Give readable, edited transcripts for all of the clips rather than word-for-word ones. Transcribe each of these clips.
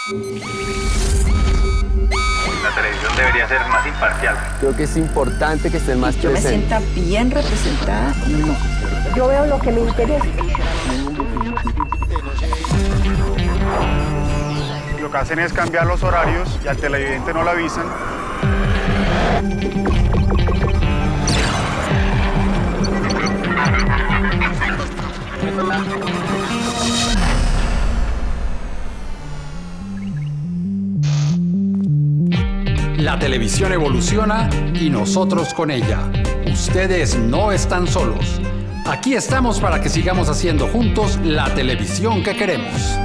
La televisión debería ser más imparcial. Creo que es importante que estén más yo presentes. me sienta bien representada. No. Yo veo lo que me interesa. Lo que hacen es cambiar los horarios y al televidente no lo avisan. La televisión evoluciona y nosotros con ella. Ustedes no están solos. Aquí estamos para que sigamos haciendo juntos la televisión que queremos.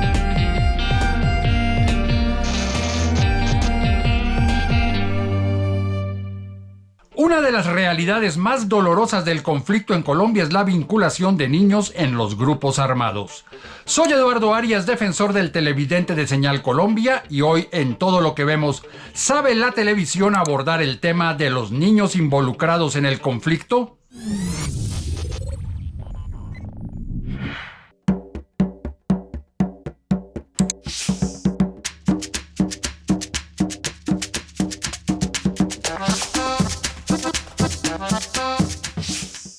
Una de las realidades más dolorosas del conflicto en Colombia es la vinculación de niños en los grupos armados. Soy Eduardo Arias, defensor del televidente de Señal Colombia, y hoy en Todo lo que vemos, ¿sabe la televisión abordar el tema de los niños involucrados en el conflicto?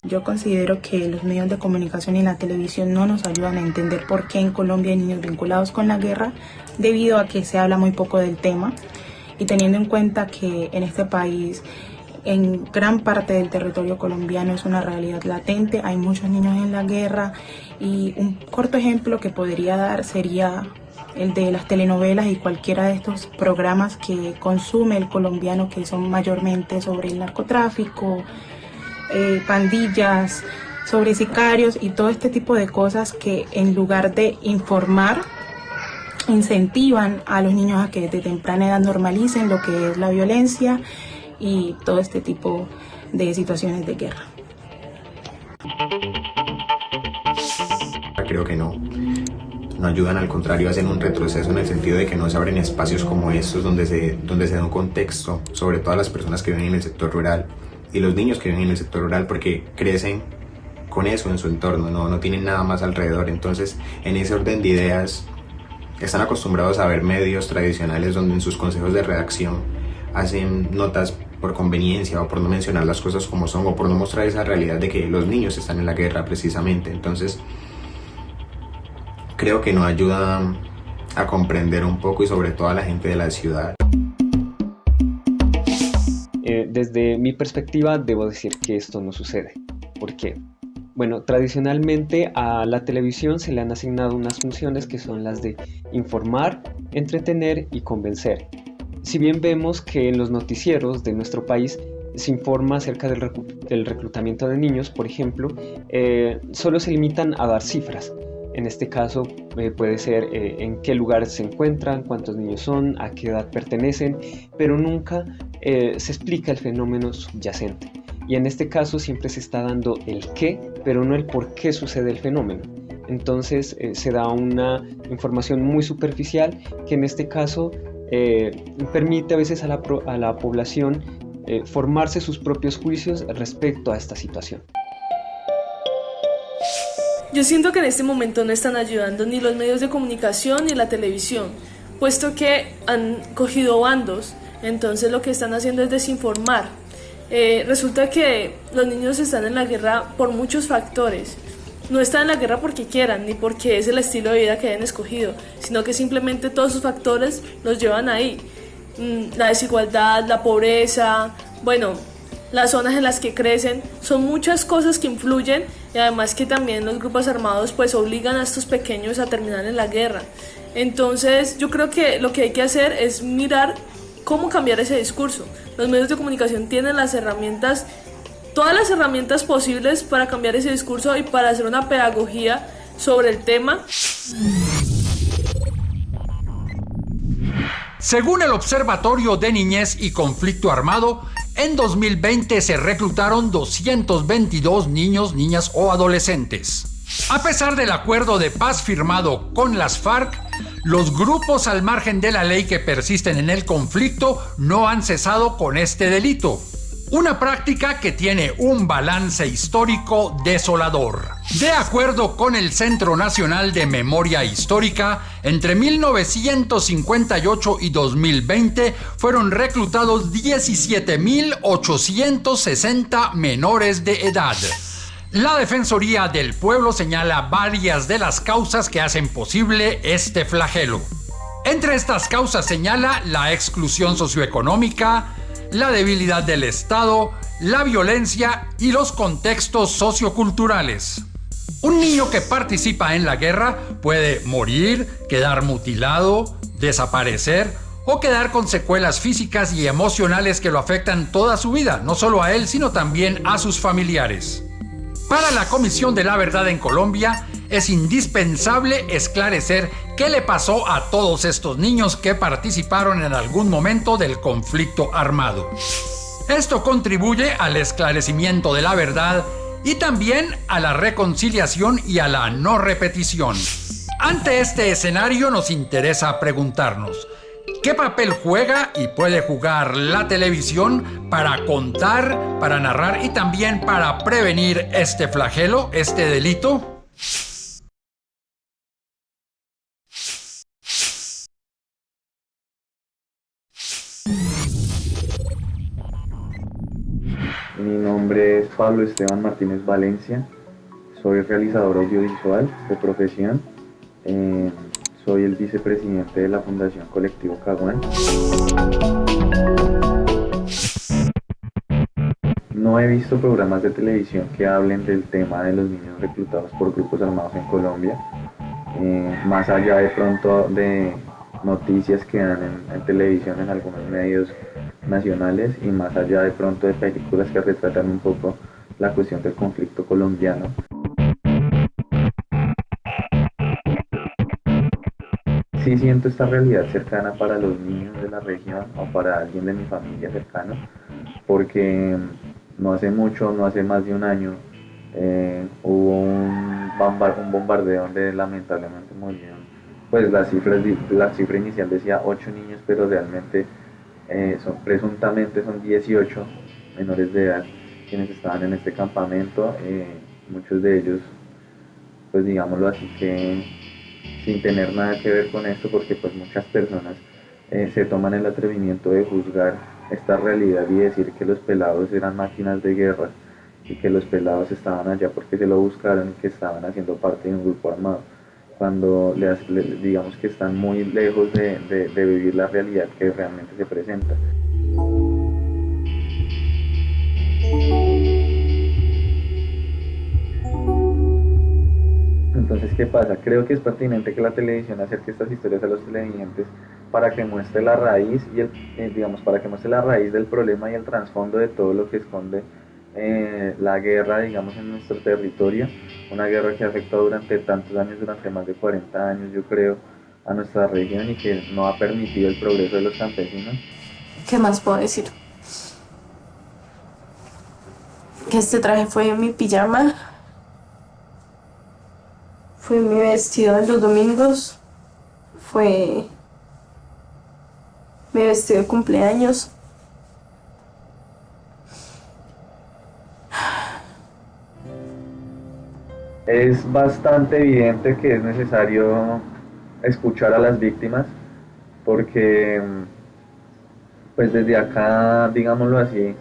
Yo considero que los medios de comunicación y la televisión no nos ayudan a entender por qué en Colombia hay niños vinculados con la guerra, debido a que se habla muy poco del tema y teniendo en cuenta que en este país, en gran parte del territorio colombiano, es una realidad latente, hay muchos niños en la guerra, y un corto ejemplo que podría dar sería el de las telenovelas y cualquiera de estos programas que consume el colombiano, que son mayormente sobre el narcotráfico, pandillas, sobre sicarios y todo este tipo de cosas que, en lugar de informar, incentivan a los niños a que desde temprana edad normalicen lo que es la violencia y todo este tipo de situaciones de guerra. Creo que no ayudan, al contrario, hacen un retroceso en el sentido de que no se abren espacios como estos donde se da un contexto sobre todas las personas que viven en el sector rural y los niños que viven en el sector rural, porque crecen con eso en su entorno, no tienen nada más alrededor. Entonces, en ese orden de ideas, están acostumbrados a ver medios tradicionales donde en sus consejos de redacción hacen notas por conveniencia o por no mencionar las cosas como son o por no mostrar esa realidad de que los niños están en la guerra precisamente. Entonces, creo que no ayuda a comprender un poco y sobre todo a la gente de la ciudad. Desde mi perspectiva debo decir que esto no sucede. ¿Por qué? Bueno, tradicionalmente a la televisión se le han asignado unas funciones que son las de informar, entretener y convencer. Si bien vemos que en los noticieros de nuestro país se informa acerca del reclutamiento de niños, por ejemplo, solo se limitan a dar cifras. En este caso puede ser en qué lugares se encuentran, cuántos niños son, a qué edad pertenecen, pero nunca se explica el fenómeno subyacente. Y en este caso siempre se está dando el qué, pero no el por qué sucede el fenómeno. Entonces se da una información muy superficial que en este caso permite a veces a la población formarse sus propios juicios respecto a esta situación. Yo siento que en este momento no están ayudando ni los medios de comunicación ni la televisión, puesto que han cogido bandos, entonces lo que están haciendo es desinformar. Resulta que los niños están en la guerra por muchos factores. No están en la guerra porque quieran, ni porque es el estilo de vida que hayan escogido, sino que simplemente todos esos factores los llevan ahí. La desigualdad, la pobreza, las zonas en las que crecen, son muchas cosas que influyen, y además que también los grupos armados pues obligan a estos pequeños a terminar en la guerra. Entonces yo creo que lo que hay que hacer es mirar cómo cambiar ese discurso. Los medios de comunicación tienen las herramientas, todas las herramientas posibles para cambiar ese discurso y para hacer una pedagogía sobre el tema. Según el Observatorio de Niñez y Conflicto Armado, en 2020 se reclutaron 222 niños, niñas o adolescentes. A pesar del acuerdo de paz firmado con las FARC, los grupos al margen de la ley que persisten en el conflicto no han cesado con este delito. Una práctica que tiene un balance histórico desolador. De acuerdo con el Centro Nacional de Memoria Histórica, Entre 1958 y 2020 fueron reclutados 17.860 menores de edad. La Defensoría del Pueblo señala varias de las causas que hacen posible este flagelo. Entre estas causas señala la exclusión socioeconómica, la debilidad del Estado, la violencia y los contextos socioculturales. Un niño que participa en la guerra puede morir, quedar mutilado, desaparecer o quedar con secuelas físicas y emocionales que lo afectan toda su vida, no solo a él, sino también a sus familiares. Para la Comisión de la Verdad en Colombia, es indispensable esclarecer qué le pasó a todos estos niños que participaron en algún momento del conflicto armado. Esto contribuye al esclarecimiento de la verdad y también a la reconciliación y a la no repetición. Ante este escenario nos interesa preguntarnos, ¿qué papel juega y puede jugar la televisión para contar, para narrar y también para prevenir este flagelo, este delito? Mi nombre es Pablo Esteban Martínez Valencia, soy realizador audiovisual de profesión, soy el vicepresidente de la Fundación Colectivo Caguán. No he visto programas de televisión que hablen del tema de los niños reclutados por grupos armados en Colombia, más allá de pronto de noticias que dan en televisión en algunos medios nacionales y más allá de pronto de películas que retratan un poco la cuestión del conflicto colombiano. Sí siento esta realidad cercana para los niños de la región o para alguien de mi familia cercano, porque no hace mucho, no hace más de un año, hubo un bombardeo donde lamentablemente murieron, pues la cifra inicial decía 8 niños, pero realmente presuntamente son 18 menores de edad quienes estaban en este campamento, muchos de ellos, pues digámoslo así, que sin tener nada que ver con esto, porque pues muchas personas se toman el atrevimiento de juzgar esta realidad y decir que los pelados eran máquinas de guerra y que los pelados estaban allá porque se lo buscaron y que estaban haciendo parte de un grupo armado, cuando digamos que están muy lejos de vivir la realidad que realmente se presenta. Entonces, ¿qué pasa? Creo que es pertinente que la televisión acerque estas historias a los televidentes para que muestre la raíz y para que muestre la raíz del problema y el trasfondo de todo lo que esconde la guerra, digamos, en nuestro territorio, una guerra que ha afectado durante tantos años, durante más de 40 años, yo creo, a nuestra región y que no ha permitido el progreso de los campesinos. ¿Qué más puedo decir? Que este traje fue mi pijama, fue mi vestido de los domingos, fue mi vestido de cumpleaños. Es bastante evidente que es necesario escuchar a las víctimas porque pues desde acá, digámoslo así,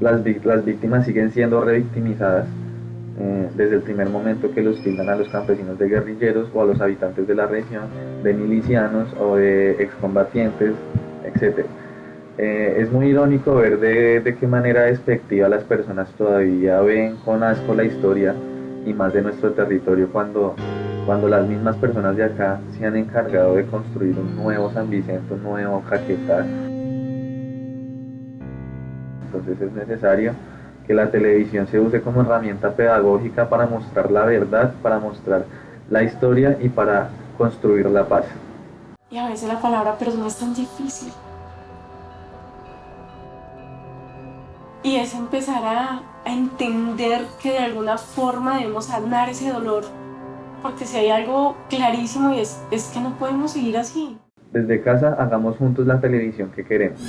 las víctimas siguen siendo revictimizadas desde el primer momento que los tildan a los campesinos de guerrilleros o a los habitantes de la región, de milicianos o de excombatientes, etc. Es muy irónico ver de qué manera despectiva las personas todavía ven con asco la historia y más de nuestro territorio cuando las mismas personas de acá se han encargado de construir un nuevo San Vicente, un nuevo Caquetá. Entonces es necesario que la televisión se use como herramienta pedagógica para mostrar la verdad, para mostrar la historia y para construir la paz. Y a veces la palabra perdón es tan difícil. Y es empezar a entender que de alguna forma debemos sanar ese dolor. Porque si hay algo clarísimo y es que no podemos seguir así. Desde casa hagamos juntos la televisión que queremos.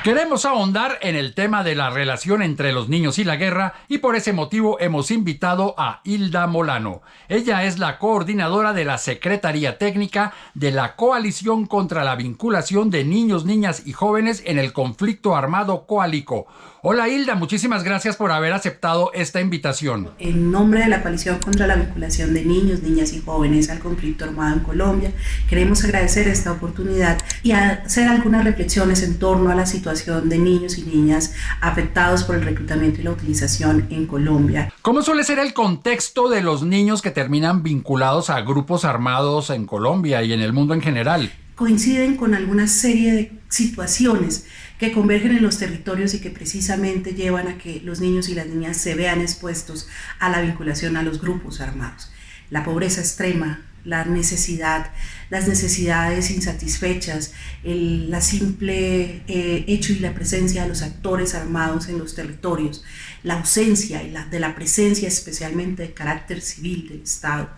Queremos ahondar en el tema de la relación entre los niños y la guerra y por ese motivo hemos invitado a Hilda Molano. Ella es la coordinadora de la Secretaría Técnica de la Coalición contra la Vinculación de Niños, Niñas y Jóvenes en el Conflicto Armado Coalico. Hola Hilda, muchísimas gracias por haber aceptado esta invitación. En nombre de la Coalición contra la Vinculación de Niños, Niñas y Jóvenes al Conflicto Armado en Colombia, queremos agradecer esta oportunidad y hacer algunas reflexiones en torno a la situación de niños y niñas afectados por el reclutamiento y la utilización en Colombia. ¿Cómo suele ser el contexto de los niños que terminan vinculados a grupos armados en Colombia y en el mundo en general? Coinciden con alguna serie de situaciones que convergen en los territorios y que precisamente llevan a que los niños y las niñas se vean expuestos a la vinculación a los grupos armados. La pobreza extrema, la necesidad, las necesidades insatisfechas, la simple hecho y la presencia de los actores armados en los territorios, la ausencia de la presencia especialmente de carácter civil del Estado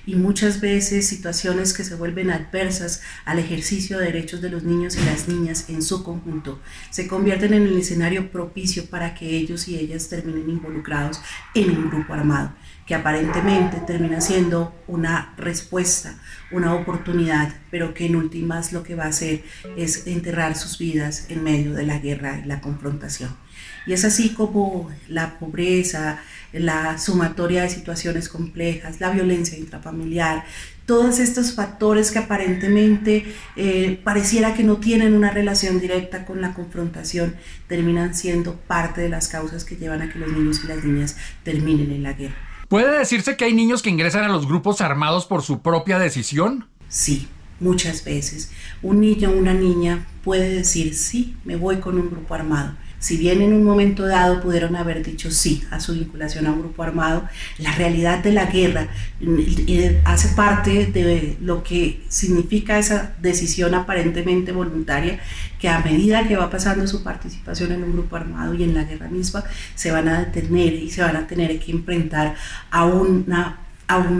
y muchas veces situaciones que se vuelven adversas al ejercicio de derechos de los niños y las niñas en su conjunto, se convierten en el escenario propicio para que ellos y ellas terminen involucrados en un grupo armado, que aparentemente termina siendo una respuesta, una oportunidad, pero que en últimas lo que va a hacer es enterrar sus vidas en medio de la guerra y la confrontación. Y es así como la pobreza, la sumatoria de situaciones complejas, la violencia intrafamiliar, todos estos factores que aparentemente pareciera que no tienen una relación directa con la confrontación, terminan siendo parte de las causas que llevan a que los niños y las niñas terminen en la guerra. ¿Puede decirse que hay niños que ingresan a los grupos armados por su propia decisión? Sí, muchas veces. Un niño o una niña puede decir, sí, me voy con un grupo armado. Si bien en un momento dado pudieron haber dicho sí a su vinculación a un grupo armado, la realidad de la guerra hace parte de lo que significa esa decisión aparentemente voluntaria, que a medida que va pasando su participación en un grupo armado y en la guerra misma, se van a detener y se van a tener que enfrentar a un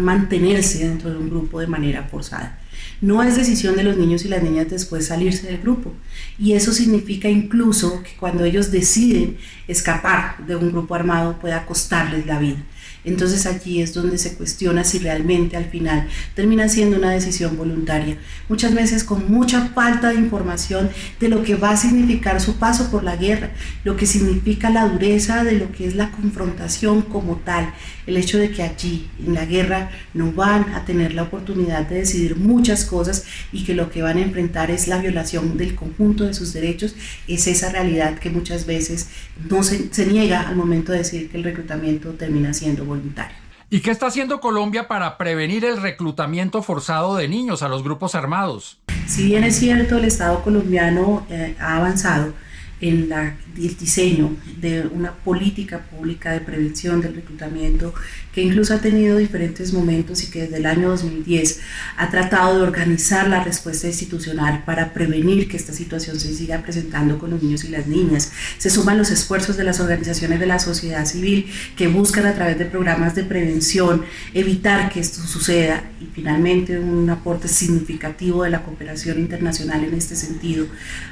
mantenerse dentro de un grupo de manera forzada. No es decisión de los niños y las niñas después salirse del grupo, y eso significa incluso que cuando ellos deciden escapar de un grupo armado pueda costarles la vida. Entonces allí es donde se cuestiona si realmente al final termina siendo una decisión voluntaria, muchas veces con mucha falta de información de lo que va a significar su paso por la guerra, lo que significa la dureza de lo que es la confrontación como tal, el hecho de que allí en la guerra no van a tener la oportunidad de decidir muchas cosas y que lo que van a enfrentar es la violación del conjunto de sus derechos. Es esa realidad que muchas veces no se niega al momento de decir que el reclutamiento termina siendo voluntario. ¿Y qué está haciendo Colombia para prevenir el reclutamiento forzado de niños a los grupos armados? Si bien es cierto, el Estado colombiano ha avanzado en el diseño de una política pública de prevención del reclutamiento, que incluso ha tenido diferentes momentos y que desde el año 2010 ha tratado de organizar la respuesta institucional para prevenir que esta situación se siga presentando con los niños y las niñas. Se suman los esfuerzos de las organizaciones de la sociedad civil que buscan a través de programas de prevención evitar que esto suceda, y finalmente un aporte significativo de la cooperación internacional en este sentido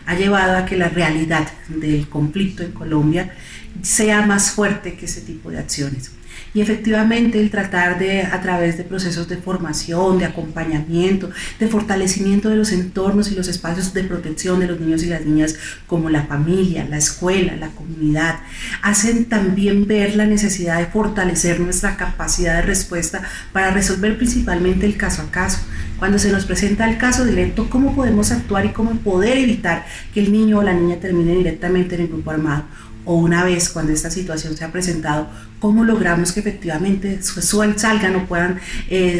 ha llevado a que la realidad del conflicto en Colombia sea más fuerte que ese tipo de acciones. Y efectivamente el tratar de, a través de procesos de formación, de acompañamiento, de fortalecimiento de los entornos y los espacios de protección de los niños y las niñas, como la familia, la escuela, la comunidad, hacen también ver la necesidad de fortalecer nuestra capacidad de respuesta para resolver principalmente el caso a caso. Cuando se nos presenta el caso directo, cómo podemos actuar y cómo poder evitar que el niño o la niña termine directamente en el grupo armado. O una vez cuando esta situación se ha presentado, cómo logramos que efectivamente salgan o puedan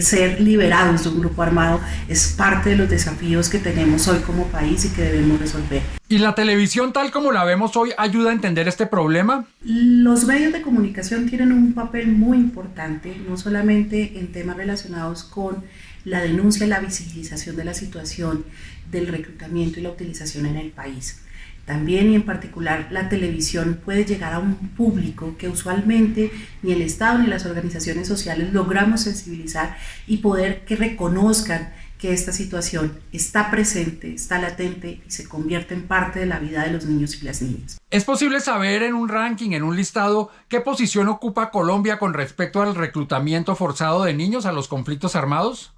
ser liberados de un grupo armado. Es parte de los desafíos que tenemos hoy como país y que debemos resolver. ¿Y la televisión tal como la vemos hoy ayuda a entender este problema? Los medios de comunicación tienen un papel muy importante, no solamente en temas relacionados con la denuncia y la visibilización de la situación del reclutamiento y la utilización en el país. También y en particular la televisión puede llegar a un público que usualmente ni el Estado ni las organizaciones sociales logramos sensibilizar y poder que reconozcan que esta situación está presente, está latente y se convierte en parte de la vida de los niños y las niñas. ¿Es posible saber en un ranking, en un listado, qué posición ocupa Colombia con respecto al reclutamiento forzado de niños a los conflictos armados?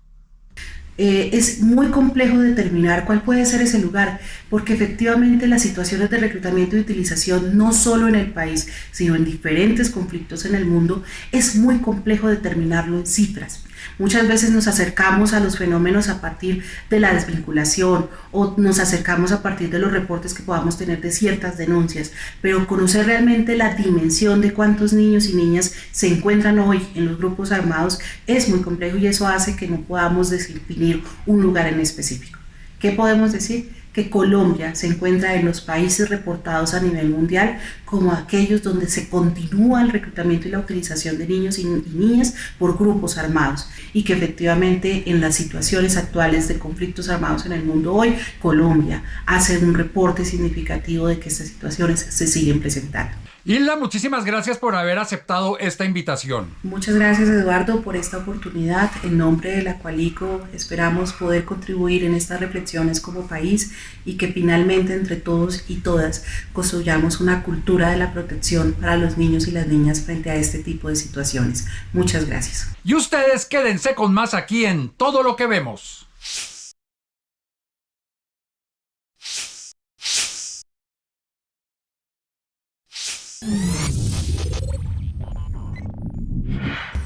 Es muy complejo determinar cuál puede ser ese lugar, porque efectivamente las situaciones de reclutamiento y utilización, no solo en el país, sino en diferentes conflictos en el mundo, es muy complejo determinarlo en cifras. Muchas veces nos acercamos a los fenómenos a partir de la desvinculación o nos acercamos a partir de los reportes que podamos tener de ciertas denuncias, pero conocer realmente la dimensión de cuántos niños y niñas se encuentran hoy en los grupos armados es muy complejo y eso hace que no podamos definir un lugar en específico. ¿Qué podemos decir? Que Colombia se encuentra en los países reportados a nivel mundial como aquellos donde se continúa el reclutamiento y la utilización de niños y niñas por grupos armados y que efectivamente en las situaciones actuales de conflictos armados en el mundo hoy, Colombia hace un reporte significativo de que estas situaciones se siguen presentando. Hilda, muchísimas gracias por haber aceptado esta invitación. Muchas gracias, Eduardo, por esta oportunidad. En nombre de la Coalico esperamos poder contribuir en estas reflexiones como país y que finalmente entre todos y todas construyamos una cultura de la protección para los niños y las niñas frente a este tipo de situaciones. Muchas gracias. Y ustedes quédense con más aquí en Todo lo que vemos.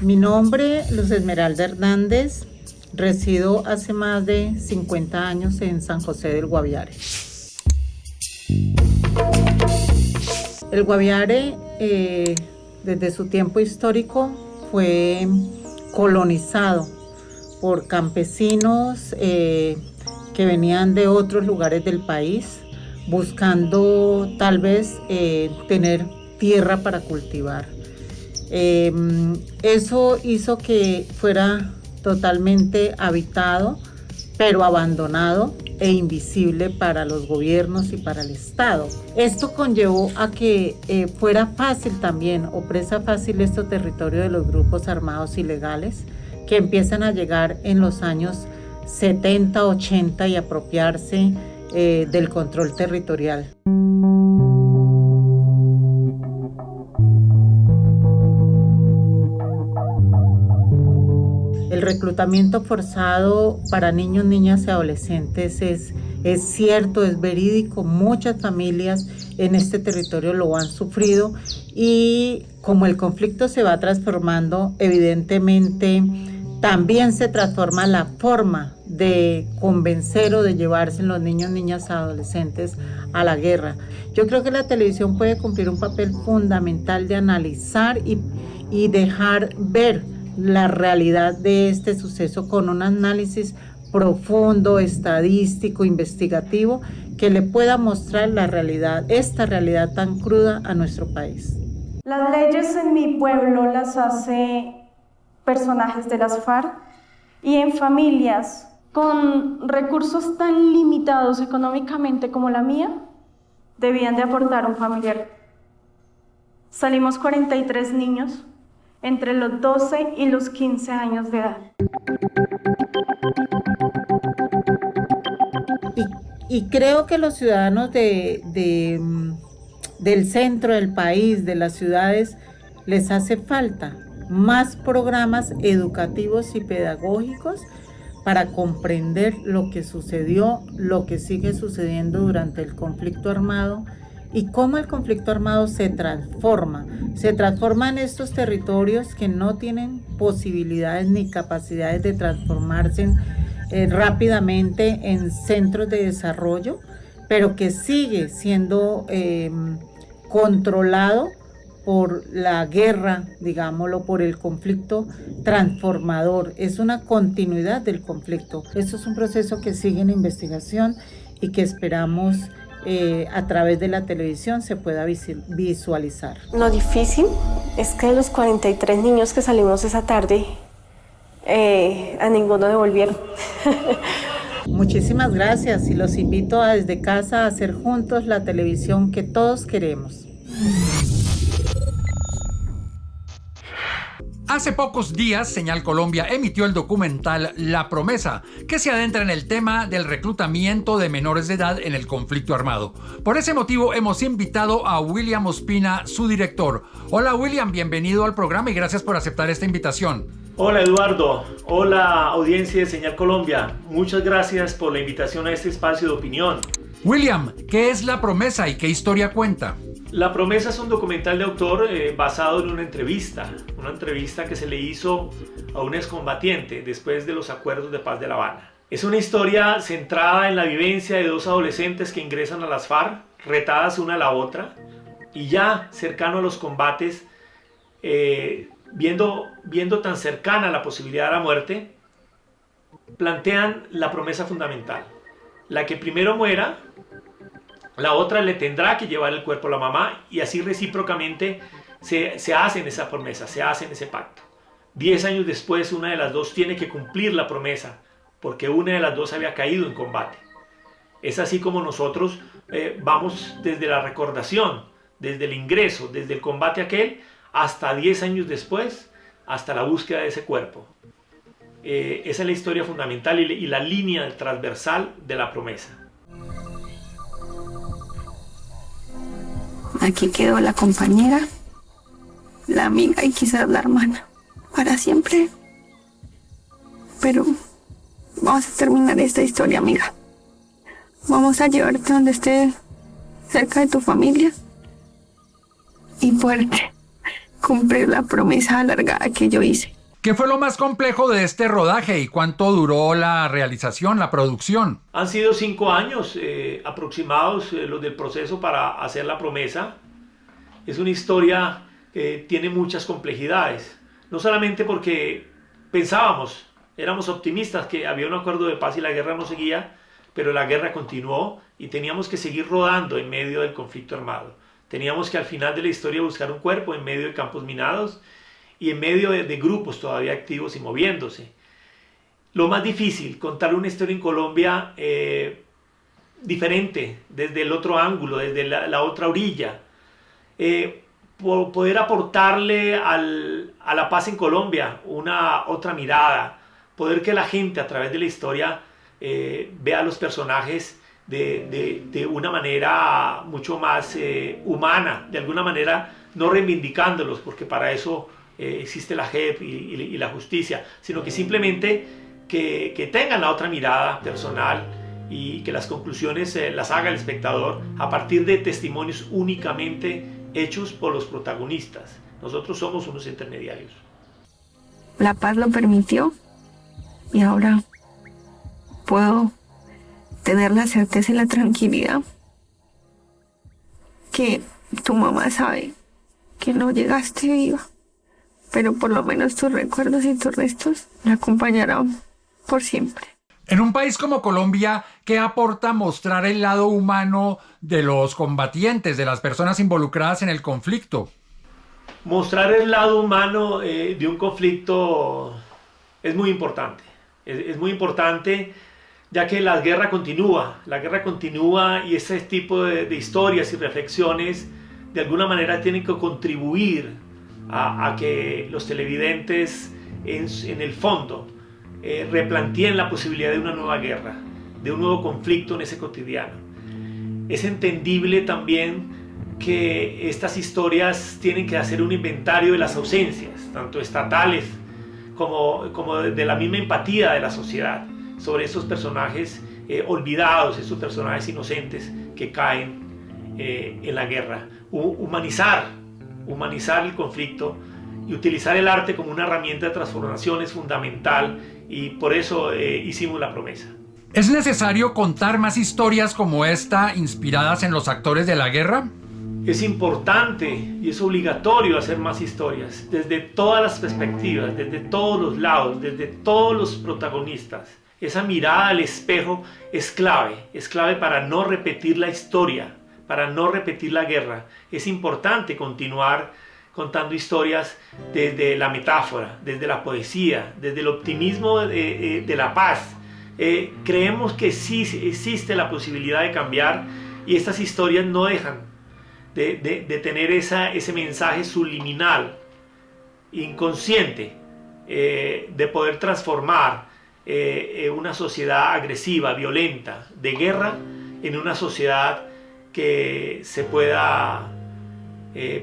Mi nombre, Luz Esmeralda Hernández, resido hace más de 50 años en San José del Guaviare. El Guaviare, desde su tiempo histórico, fue colonizado por campesinos que venían de otros lugares del país, buscando tal vez tener tierra para cultivar. Eso hizo que fuera totalmente habitado, pero abandonado e invisible para los gobiernos y para el Estado. Esto conllevó a que fuera fácil también, o presa fácil, este territorio de los grupos armados ilegales que empiezan a llegar en los años 70, 80 y apropiarse del control territorial. El reclutamiento forzado para niños, niñas y adolescentes es cierto, es verídico. Muchas familias en este territorio lo han sufrido y como el conflicto se va transformando, evidentemente también se transforma la forma de convencer o de llevarse los niños, niñas y adolescentes a la guerra. Yo creo que la televisión puede cumplir un papel fundamental de analizar y dejar ver la realidad de este suceso con un análisis profundo, estadístico, investigativo, que le pueda mostrar la realidad, esta realidad tan cruda a nuestro país. Las leyes en mi pueblo las hace personajes de las FARC y en familias con recursos tan limitados económicamente como la mía, debían de aportar un familiar. Salimos 43 niños entre los 12 y los 15 años de edad. Y creo que los ciudadanos del centro del país, de las ciudades, les hace falta más programas educativos y pedagógicos para comprender lo que sucedió, lo que sigue sucediendo durante el conflicto armado y cómo el conflicto armado se transforma en estos territorios que no tienen posibilidades ni capacidades de transformarse rápidamente en centros de desarrollo, pero que sigue siendo controlado por la guerra, digámoslo, por el conflicto transformador. Es una continuidad del conflicto. Esto es un proceso que sigue en investigación y que esperamos a través de la televisión se pueda visualizar. Lo difícil es que de los 43 niños que salimos esa tarde, a ninguno devolvieron. Muchísimas gracias y los invito a desde casa a hacer juntos la televisión que todos queremos. Hace pocos días, Señal Colombia emitió el documental La Promesa, que se adentra en el tema del reclutamiento de menores de edad en el conflicto armado. Por ese motivo, hemos invitado a William Ospina, su director. Hola William, bienvenido al programa y gracias por aceptar esta invitación. Hola Eduardo, hola audiencia de Señal Colombia. Muchas gracias por la invitación a este espacio de opinión. William, ¿qué es La Promesa y qué historia cuenta? La Promesa es un documental de autor basado en una entrevista que se le hizo a un excombatiente después de los acuerdos de paz de La Habana. Es una historia centrada en la vivencia de dos adolescentes que ingresan a las FARC, retadas una a la otra, y ya cercano a los combates, viendo tan cercana la posibilidad de la muerte, plantean la promesa fundamental. La que primero muera, la otra le tendrá que llevar el cuerpo a la mamá, y así recíprocamente se hacen esa promesa, se hacen ese pacto. 10 años después, una de las dos tiene que cumplir la promesa, porque una de las dos había caído en combate. Es así como nosotros vamos desde la recordación, desde el ingreso, desde el combate aquel, hasta 10 años después, hasta la búsqueda de ese cuerpo. Esa es la historia fundamental y la línea transversal de la promesa. Aquí quedó la compañera, la amiga y quizás la hermana, para siempre. Pero vamos a terminar esta historia, amiga. Vamos a llevarte donde esté cerca de tu familia y poderte cumplir la promesa alargada que yo hice. ¿Qué fue lo más complejo de este rodaje y cuánto duró la realización, la producción? Han sido 5 años aproximados los del proceso para hacer la promesa. Es una historia que tiene muchas complejidades. No solamente porque éramos optimistas que había un acuerdo de paz y la guerra no seguía, pero la guerra continuó y teníamos que seguir rodando en medio del conflicto armado. Teníamos que al final de la historia buscar un cuerpo en medio de campos minados y en medio de grupos todavía activos y moviéndose. Lo más difícil, contar una historia en Colombia diferente, desde el otro ángulo, desde la otra orilla. Poder aportarle a la paz en Colombia una otra mirada. Poder que la gente a través de la historia vea a los personajes de una manera mucho más humana, de alguna manera no reivindicándolos, porque para eso existe la JEP y la justicia, sino que simplemente que tengan la otra mirada personal y que las conclusiones las haga el espectador a partir de testimonios únicamente hechos por los protagonistas. Nosotros somos unos intermediarios. La paz lo permitió y ahora puedo tener la certeza y la tranquilidad que tu mamá sabe que no llegaste viva, pero por lo menos tus recuerdos y tus restos me acompañarán por siempre. En un país como Colombia, ¿qué aporta mostrar el lado humano de los combatientes, de las personas involucradas en el conflicto? Mostrar el lado humano de un conflicto es muy importante. Es muy importante, ya que la guerra continúa y ese tipo de historias y reflexiones de alguna manera tienen que contribuir a que los televidentes en el fondo replanteen la posibilidad de una nueva guerra, de un nuevo conflicto en ese cotidiano. Es entendible también que estas historias tienen que hacer un inventario de las ausencias, tanto estatales como de la misma empatía de la sociedad sobre esos personajes olvidados, esos personajes inocentes que caen en la guerra. Humanizar el conflicto y utilizar el arte como una herramienta de transformación es fundamental, y por eso hicimos la promesa. ¿Es necesario contar más historias como esta inspiradas en los actores de la guerra? Es importante y es obligatorio hacer más historias desde todas las perspectivas, desde todos los lados, desde todos los protagonistas. Esa mirada al espejo es clave para no repetir la historia, para no repetir la guerra. Es importante continuar contando historias desde la metáfora, desde la poesía, desde el optimismo de la paz. Creemos que sí existe la posibilidad de cambiar, y estas historias no dejan de tener ese mensaje subliminal inconsciente de poder transformar una sociedad agresiva, violenta, de guerra, en una sociedad que se pueda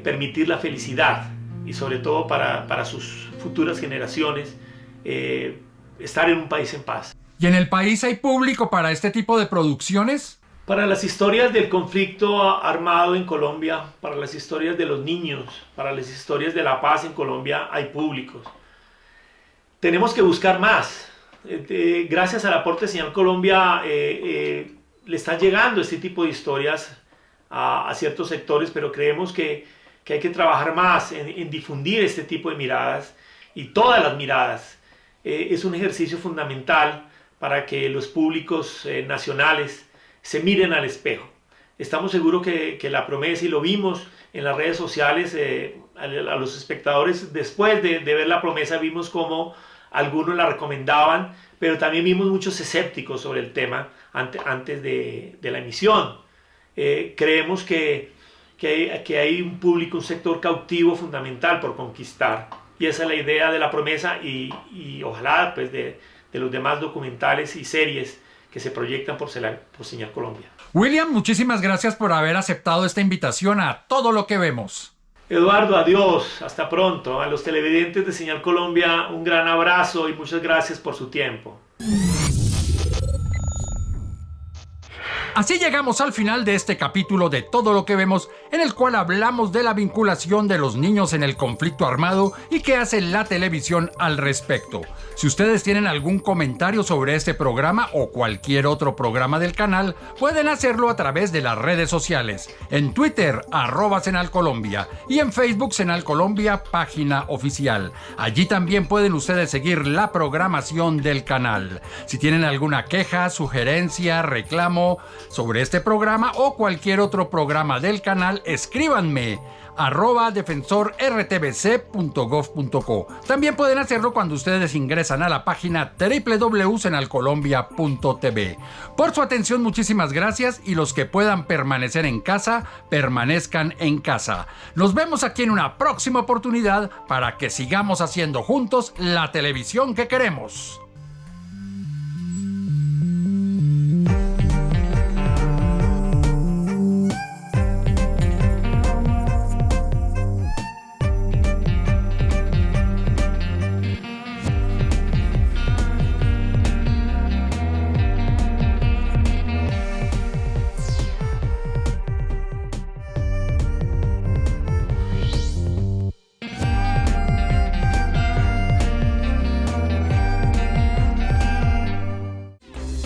permitir la felicidad y sobre todo para sus futuras generaciones estar en un país en paz. ¿Y en el país hay público para este tipo de producciones? Para las historias del conflicto armado en Colombia, para las historias de los niños, para las historias de la paz en Colombia hay públicos. Tenemos que buscar más. Gracias al aporte de Señal Colombia le están llegando este tipo de historias a ciertos sectores, pero creemos que hay que trabajar más en difundir este tipo de miradas y todas las miradas. Es un ejercicio fundamental para que los públicos nacionales se miren al espejo. Estamos seguros que la promesa, y lo vimos en las redes sociales, a los espectadores después de ver la promesa vimos cómo algunos la recomendaban, pero también vimos muchos escépticos sobre el tema antes de la emisión. Creemos que hay un público, un sector cautivo fundamental por conquistar, y esa es la idea de la promesa y ojalá pues de los demás documentales y series que se proyectan por Señal Colombia. William, muchísimas gracias por haber aceptado esta invitación a Todo lo que Vemos. Eduardo, adiós, hasta pronto. A los televidentes de Señal Colombia, un gran abrazo y muchas gracias por su tiempo. Así llegamos al final de este capítulo de Todo lo que Vemos, en el cual hablamos de la vinculación de los niños en el conflicto armado y qué hace la televisión al respecto. Si ustedes tienen algún comentario sobre este programa o cualquier otro programa del canal, pueden hacerlo a través de las redes sociales. En Twitter, @SenalColombia, y en Facebook, Senal Colombia, página oficial. Allí también pueden ustedes seguir la programación del canal. Si tienen alguna queja, sugerencia, reclamo sobre este programa o cualquier otro programa del canal, escríbanme @defensorrtbc.gov.co. También pueden hacerlo cuando ustedes ingresan a la página www.senalcolombia.tv. Por su atención, muchísimas gracias, y los que puedan permanecer en casa, permanezcan en casa. Nos vemos aquí en una próxima oportunidad para que sigamos haciendo juntos la televisión que queremos.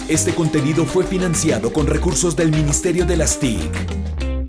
Este contenido fue financiado con recursos del Ministerio de las TIC.